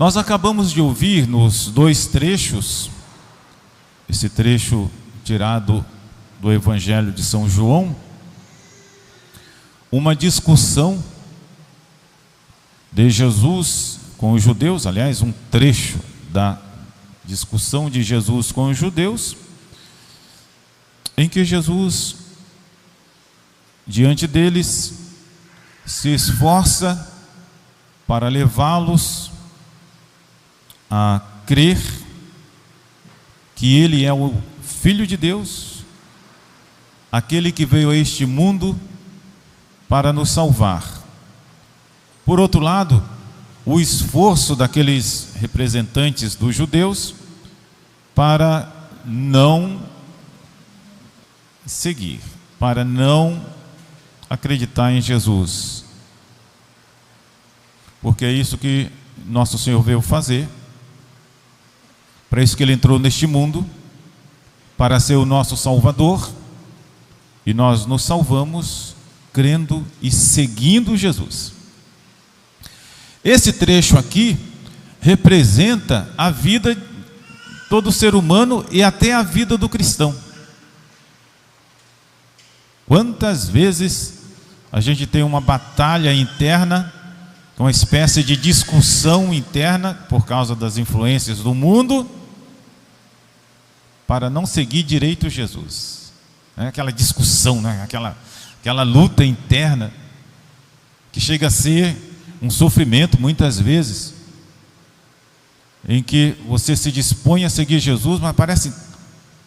Nós acabamos de ouvir nos dois trechos, esse trecho tirado do Evangelho de São João, uma discussão de Jesus com os judeus, aliás, um trecho da discussão de Jesus com os judeus, em que Jesus, diante deles, se esforça para levá-los a crer que Ele é o Filho de Deus, aquele que veio a este mundo para nos salvar. Por outro lado, o esforço daqueles representantes dos judeus para não seguir, para não acreditar em Jesus, porque é isso que nosso Senhor veio fazer, para isso que Ele entrou neste mundo, para ser o nosso Salvador, e nós nos salvamos crendo e seguindo Jesus. Esse trecho aqui representa a vida de todo ser humano e até a vida do cristão. Quantas vezes a gente tem uma batalha interna, uma espécie de discussão interna por causa das influências do mundo, para não seguir direito Jesus. Aquela discussão, aquela luta interna, que chega a ser um sofrimento muitas vezes, em que você se dispõe a seguir Jesus, mas aparecem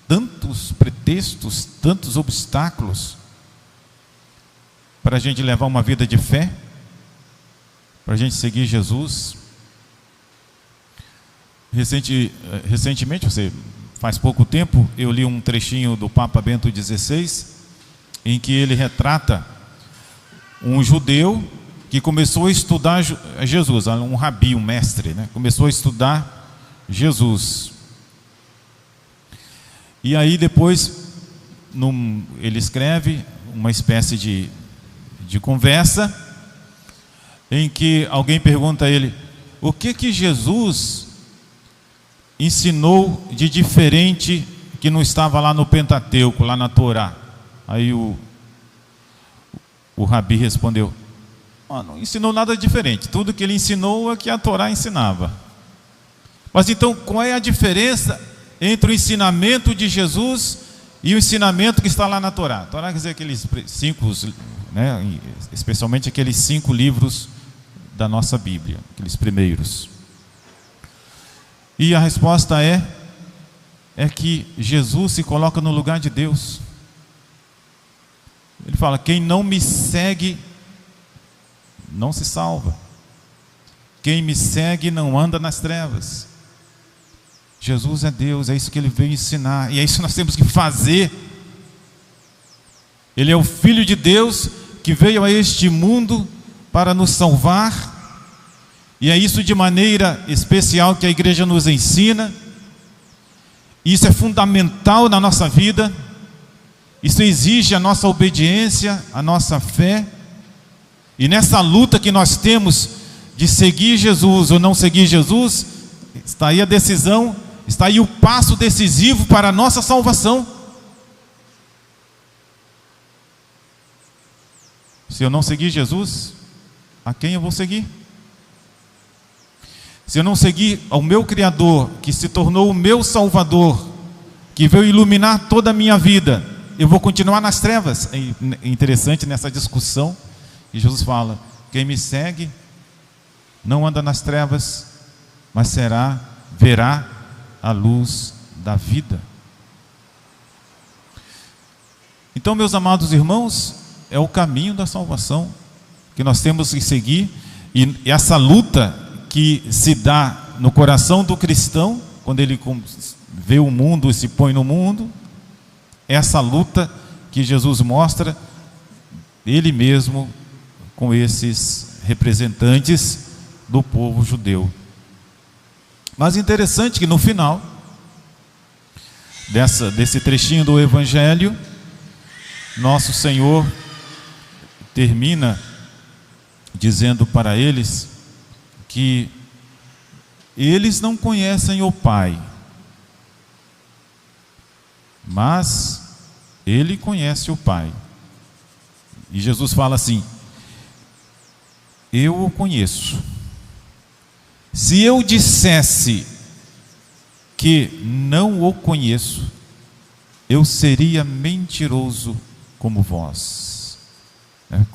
tantos pretextos, tantos obstáculos, para a gente levar uma vida de fé, para a gente seguir Jesus. Recentemente, faz pouco tempo, eu li um trechinho do Papa Bento XVI, em que ele retrata um judeu que começou a estudar Jesus, um rabi, um mestre, né? Começou a estudar Jesus. E aí depois, ele escreve uma espécie de conversa, em que alguém pergunta a ele, o que Jesus ensinou de diferente que não estava lá no Pentateuco, lá na Torá? Aí o rabi respondeu, não ensinou nada diferente, tudo que ele ensinou é que a Torá ensinava. Mas então qual é a diferença entre o ensinamento de Jesus e o ensinamento que está lá na Torá? A Torá quer dizer aqueles 5, né, especialmente aqueles 5 livros da nossa Bíblia, aqueles primeiros. E a resposta é que Jesus se coloca no lugar de Deus. Ele fala, quem não me segue não se salva, quem me segue não anda nas trevas. Jesus é Deus, é isso que Ele veio ensinar, e é isso que nós temos que fazer. Ele é o Filho de Deus que veio a este mundo para nos salvar, e é isso de maneira especial que a igreja nos ensina. Isso é fundamental na nossa vida, isso exige a nossa obediência, a nossa fé, e nessa luta que nós temos de seguir Jesus ou não seguir Jesus, está aí a decisão, está aí o passo decisivo para a nossa salvação. Se eu não seguir Jesus, a quem eu vou seguir? Se eu não seguir ao meu Criador, que se tornou o meu Salvador, que veio iluminar toda a minha vida, eu vou continuar nas trevas. É interessante nessa discussão que Jesus fala, quem me segue não anda nas trevas, mas verá a luz da vida. Então, meus amados irmãos, é o caminho da salvação que nós temos que seguir, e essa luta que se dá no coração do cristão, quando ele vê o mundo e se põe no mundo, essa luta que Jesus mostra, Ele mesmo com esses representantes do povo judeu. Mas interessante que no final desse trechinho do Evangelho, nosso Senhor termina dizendo para eles que eles não conhecem o Pai, mas ele conhece o Pai. E Jesus fala assim: eu o conheço. Se eu dissesse que não o conheço, eu seria mentiroso como vós.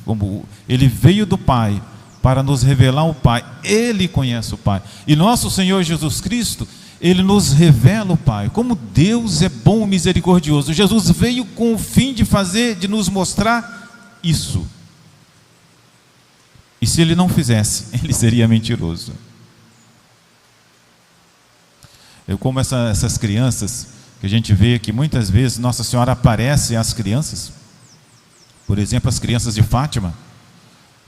Como ele veio do Pai para nos revelar o Pai, ele conhece o Pai. E nosso Senhor Jesus Cristo, ele nos revela o Pai. Como Deus é bom e misericordioso. Jesus veio com o fim de nos mostrar isso. E se ele não fizesse, ele seria mentiroso. Como essas crianças que a gente vê que muitas vezes Nossa Senhora aparece às crianças. Por exemplo, as crianças de Fátima,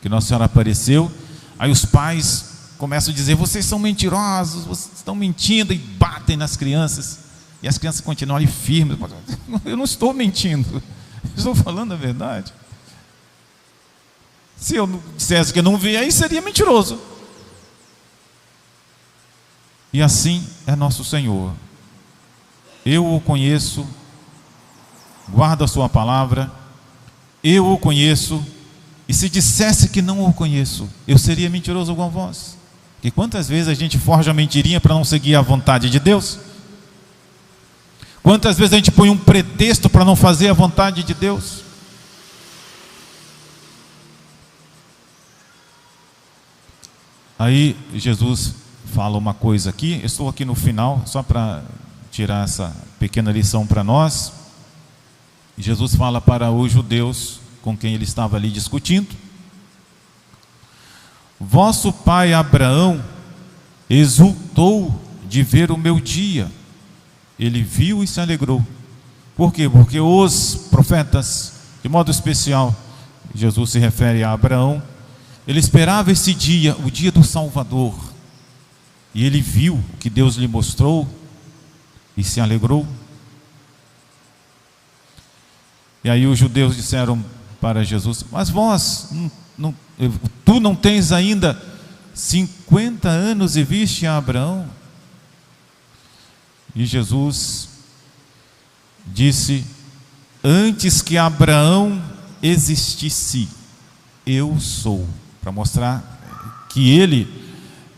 que Nossa Senhora apareceu, aí os pais começam a dizer: vocês são mentirosos, vocês estão mentindo, e batem nas crianças, e as crianças continuam ali firmes. Eu não estou mentindo, estou falando a verdade. Se eu dissesse que eu não vi, aí seria mentiroso. E assim é nosso Senhor. Eu o conheço, guardo a sua palavra, eu o conheço, e se dissesse que não o conheço, eu seria mentiroso com vós. Porque quantas vezes a gente forja mentirinha para não seguir a vontade de Deus? Quantas vezes a gente põe um pretexto para não fazer a vontade de Deus? Aí Jesus fala uma coisa aqui, eu estou aqui no final, só para tirar essa pequena lição para nós. Jesus fala para os judeus com quem ele estava ali discutindo: vosso pai Abraão exultou de ver o meu dia, ele viu e se alegrou. Por quê? Porque os profetas, de modo especial, Jesus se refere a Abraão, ele esperava esse dia, o dia do Salvador, e ele viu o que Deus lhe mostrou e se alegrou. E aí os judeus disseram para Jesus: mas vós, tu não tens ainda 50 anos e viste a Abraão? E Jesus disse: antes que Abraão existisse, eu sou. Para mostrar que ele,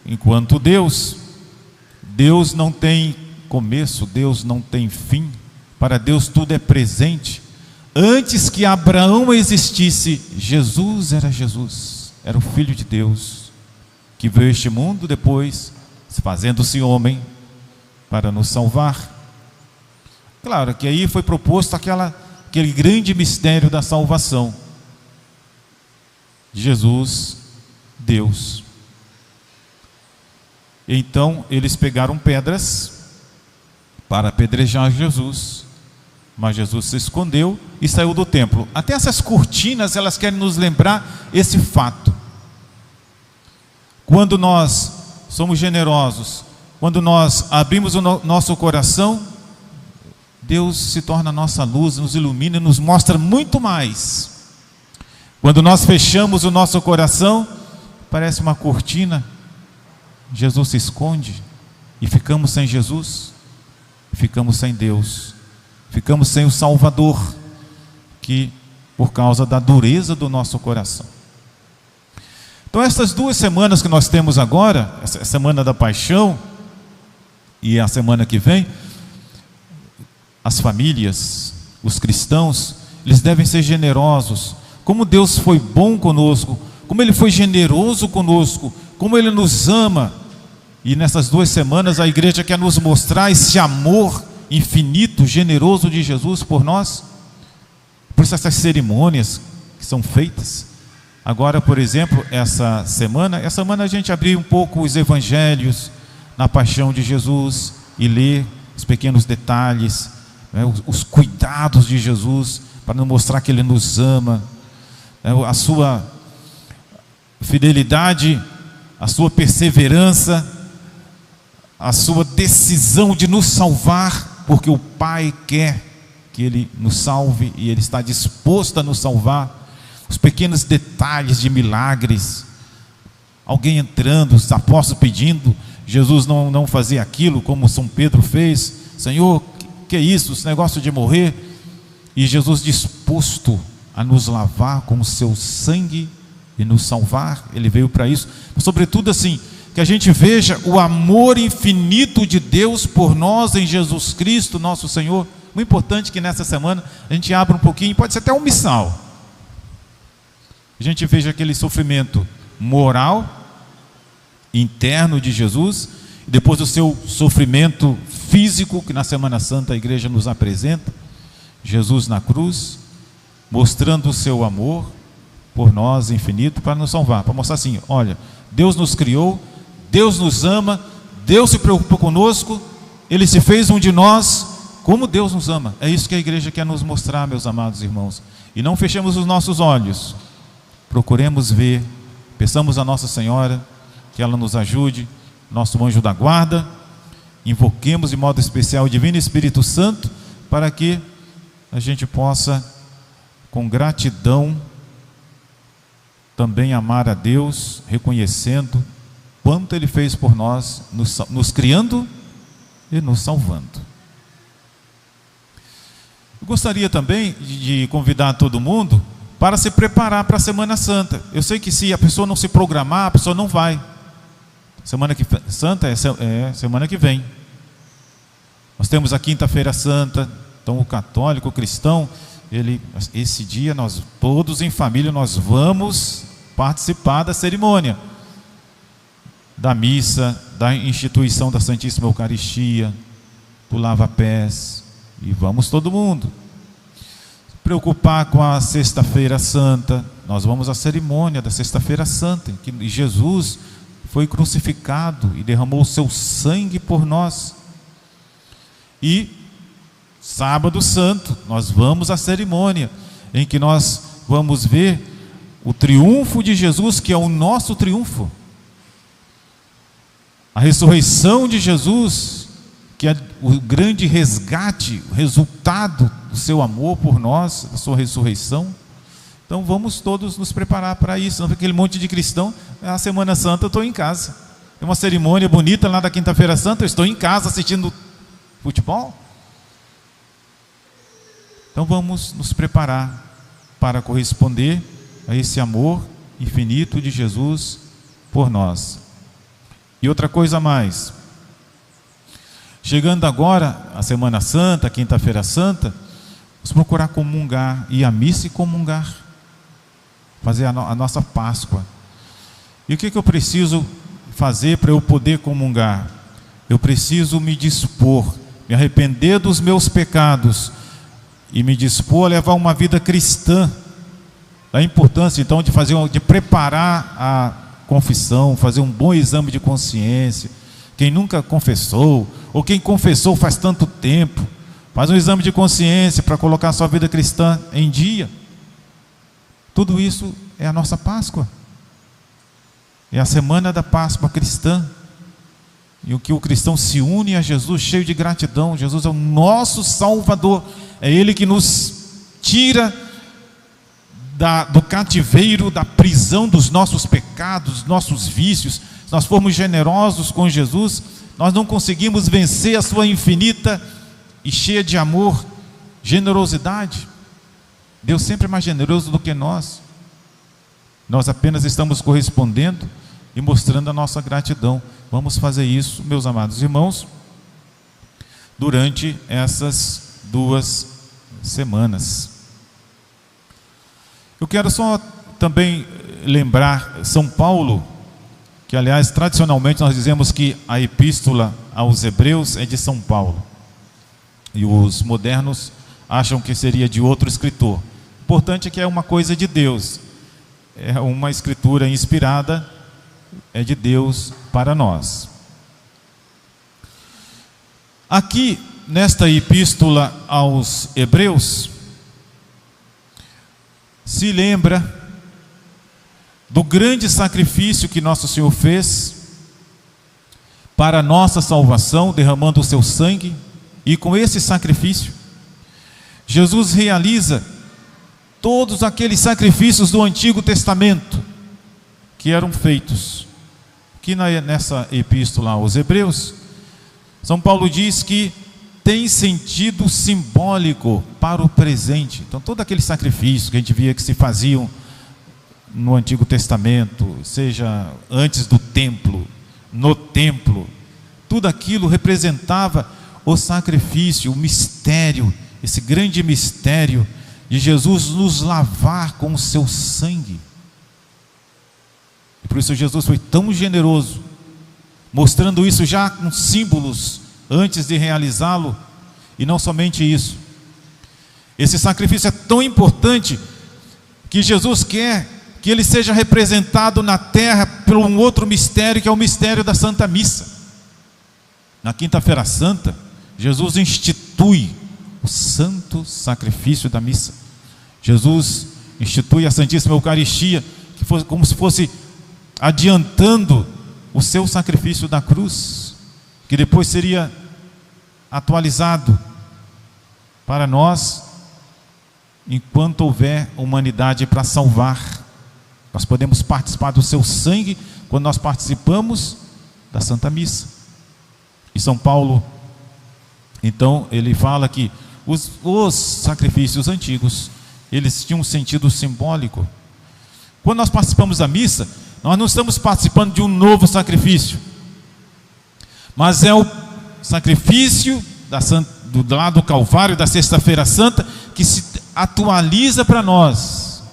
enquanto Deus não tem começo, Deus não tem fim. Para Deus tudo é presente. Antes que Abraão existisse, Jesus, era o Filho de Deus, que veio a este mundo depois, fazendo-se homem, para nos salvar. Claro que aí foi proposto aquele grande mistério da salvação. Jesus, Deus. Então eles pegaram pedras para apedrejar Jesus, mas Jesus se escondeu e saiu do templo. Até essas cortinas, elas querem nos lembrar esse fato. Quando nós somos generosos, quando nós abrimos o nosso coração, Deus se torna a nossa luz, nos ilumina e nos mostra muito mais. Quando nós fechamos o nosso coração, parece uma cortina, Jesus se esconde e ficamos sem Jesus, ficamos sem Deus, ficamos sem o Salvador, que por causa da dureza do nosso coração. Então essas 2 semanas que nós temos agora, essa semana da paixão e a semana que vem, as famílias, os cristãos, eles devem ser generosos. Como Deus foi bom conosco, como Ele foi generoso conosco, como Ele nos ama. E nessas 2 semanas a igreja quer nos mostrar esse amor infinito, generoso de Jesus por nós. Por isso essas cerimônias que são feitas. Agora, por exemplo, essa semana a gente abriu um pouco os evangelhos na paixão de Jesus e ler os pequenos detalhes, os cuidados de Jesus para nos mostrar que Ele nos ama, a sua fidelidade, a sua perseverança, a sua decisão de nos salvar, porque o Pai quer que Ele nos salve e Ele está disposto a nos salvar. Os pequenos detalhes de milagres, alguém entrando, os apóstolos pedindo: Jesus não fazia aquilo como São Pedro fez. Senhor, que é isso, esse negócio de morrer? E Jesus disposto a nos lavar com o seu sangue e nos salvar, Ele veio para isso. Sobretudo assim, que a gente veja o amor infinito de Deus por nós em Jesus Cristo, nosso Senhor. Muito importante que nessa semana a gente abra um pouquinho, pode ser até um missal. A gente veja aquele sofrimento moral, interno de Jesus, e depois o seu sofrimento físico, que na Semana Santa a igreja nos apresenta, Jesus na cruz, mostrando o seu amor por nós infinito, para nos salvar, para mostrar assim, olha, Deus nos criou, Deus nos ama, Deus se preocupou conosco, Ele se fez um de nós, como Deus nos ama. É isso que a igreja quer nos mostrar, meus amados irmãos. E não fechemos os nossos olhos, procuremos ver, peçamos a Nossa Senhora que ela nos ajude, nosso anjo da guarda, invoquemos de modo especial o Divino Espírito Santo, para que a gente possa, com gratidão, também amar a Deus, reconhecendo quanto Ele fez por nós, nos criando e nos salvando. Eu gostaria também de convidar todo mundo para se preparar para a Semana Santa. Eu sei que se a pessoa não se programar, a pessoa não vai. Semana Santa é semana que vem. Nós temos a Quinta-feira Santa, então o católico, o cristão, esse dia nós todos em família nós vamos participar da cerimônia, da missa, da instituição da Santíssima Eucaristia, do lava-pés, e vamos todo mundo. Se preocupar com a Sexta-feira Santa, nós vamos à cerimônia da Sexta-feira Santa, em que Jesus foi crucificado e derramou o seu sangue por nós. E Sábado Santo, nós vamos à cerimônia, em que nós vamos ver o triunfo de Jesus, que é o nosso triunfo. A ressurreição de Jesus, que é o grande resgate, o resultado do seu amor por nós, da sua ressurreição. Então vamos todos nos preparar para isso. Não, aquele monte de cristão, a Semana Santa eu estou em casa. Tem uma cerimônia bonita lá da Quinta-feira Santa, eu estou em casa assistindo futebol. Então vamos nos preparar para corresponder a esse amor infinito de Jesus por nós. E outra coisa a mais, chegando agora a Semana Santa, a Quinta-feira Santa, vamos procurar comungar, ir à missa e comungar, fazer a nossa Páscoa. E o que eu preciso fazer para eu poder comungar? Eu preciso me dispor, me arrepender dos meus pecados e me dispor a levar uma vida cristã. A importância então de preparar a confissão, fazer um bom exame de consciência. Quem nunca confessou, ou quem confessou faz tanto tempo, faz um exame de consciência para colocar a sua vida cristã em dia. Tudo isso é a nossa Páscoa, é a semana da Páscoa cristã, e o que o cristão se une a Jesus cheio de gratidão. Jesus é o nosso Salvador, é Ele que nos tira do cativeiro, da prisão dos nossos pecados, dos nossos vícios. Se nós formos generosos com Jesus, nós não conseguimos vencer a sua infinita e cheia de amor, generosidade. Deus sempre é mais generoso do que nós. Nós apenas estamos correspondendo e mostrando a nossa gratidão. Vamos fazer isso, meus amados irmãos, durante essas 2 semanas. Eu quero só também lembrar São Paulo, que aliás tradicionalmente nós dizemos que a epístola aos Hebreus é de São Paulo, e os modernos acham que seria de outro escritor. O importante é que é uma coisa de Deus, é uma escritura inspirada, é de Deus para nós. Aqui nesta epístola aos Hebreus, se lembra do grande sacrifício que nosso Senhor fez para a nossa salvação, derramando o seu sangue, e com esse sacrifício Jesus realiza todos aqueles sacrifícios do Antigo Testamento que eram feitos Aqui nessa epístola aos Hebreus, São Paulo diz que tem sentido simbólico para o presente. Então, todo aquele sacrifício que a gente via que se faziam no Antigo Testamento, seja antes do templo, no templo, tudo aquilo representava o sacrifício, o mistério, esse grande mistério de Jesus nos lavar com o seu sangue. E por isso Jesus foi tão generoso, mostrando isso já com símbolos antes de realizá-lo. E não somente isso, esse sacrifício é tão importante que Jesus quer que ele seja representado na terra por um outro mistério, que é o mistério da Santa Missa. Na Quinta-feira Santa, Jesus institui o santo sacrifício da missa. Jesus institui a Santíssima Eucaristia, que fosse como se fosse adiantando o seu sacrifício da cruz, que depois seria atualizado para nós, enquanto houver humanidade para salvar. Nós podemos participar do seu sangue quando nós participamos da Santa Missa. E São Paulo, então, ele fala que os sacrifícios antigos, eles tinham um sentido simbólico. Quando nós participamos da missa, nós não estamos participando de um novo sacrifício, mas é o sacrifício do lado do Calvário, da Sexta-feira Santa, que se atualiza para nós,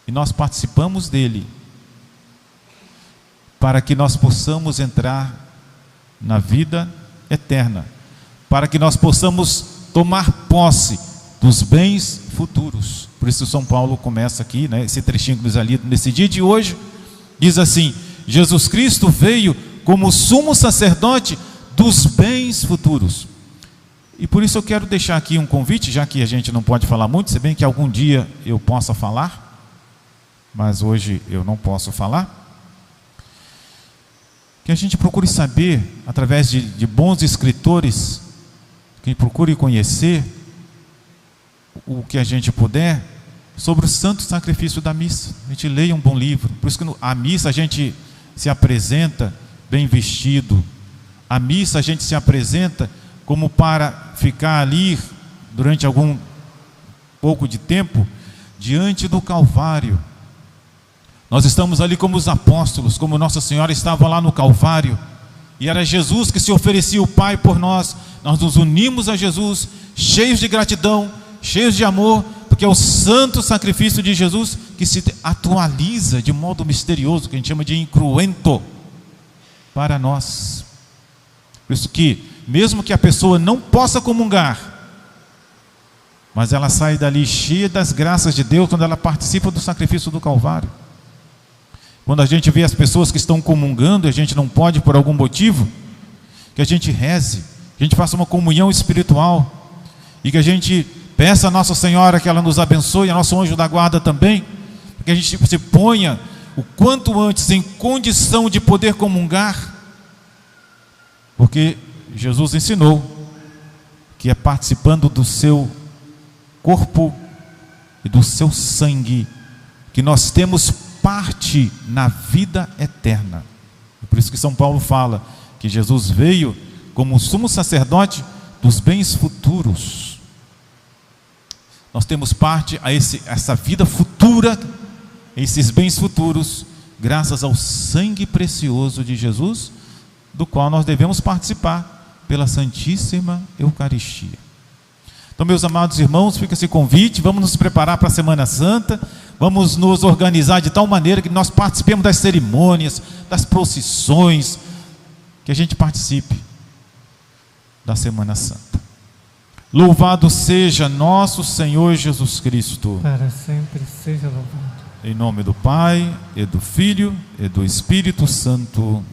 e nós participamos dele, para que nós possamos entrar na vida eterna, para que nós possamos tomar posse dos bens futuros. Por isso São Paulo começa aqui, né, esse trechinho que nos é lido nesse dia de hoje, diz assim: Jesus Cristo veio como sumo sacerdote dos bens futuros. E por isso eu quero deixar aqui um convite, já que a gente não pode falar muito, se bem que algum dia eu possa falar, mas hoje eu não posso falar, que a gente procure saber, através de bons escritores, que procure conhecer o que a gente puder sobre o santo sacrifício da missa. A gente leia um bom livro. Por isso que a missa a gente se apresenta bem vestido. A missa a gente se apresenta como para ficar ali durante algum pouco de tempo diante do Calvário. Nós estamos ali como os apóstolos, como Nossa Senhora estava lá no Calvário, e era Jesus que se oferecia o Pai por nós. Nós nos unimos a Jesus, cheios de gratidão, cheios de amor, porque é o santo sacrifício de Jesus que se atualiza de modo misterioso, que a gente chama de incruento, para nós. Por isso que, mesmo que a pessoa não possa comungar, mas ela sai dali cheia das graças de Deus quando ela participa do sacrifício do Calvário. Quando a gente vê as pessoas que estão comungando e a gente não pode por algum motivo, que a gente reze, que a gente faça uma comunhão espiritual, e que a gente peça a Nossa Senhora que ela nos abençoe, a nosso anjo da guarda também, que a gente se ponha o quanto antes em condição de poder comungar, porque Jesus ensinou que é participando do seu corpo e do seu sangue que nós temos parte na vida eterna. Por isso que São Paulo fala que Jesus veio como sumo sacerdote dos bens futuros. Nós temos parte a essa vida futura, esses bens futuros, graças ao sangue precioso de Jesus, do qual nós devemos participar pela Santíssima Eucaristia. Então, meus amados irmãos, fica esse convite, vamos nos preparar para a Semana Santa, vamos nos organizar de tal maneira que nós participemos das cerimônias, das procissões, que a gente participe da Semana Santa. Louvado seja nosso Senhor Jesus Cristo. Para sempre seja louvado. Em nome do Pai, e do Filho, e do Espírito Santo.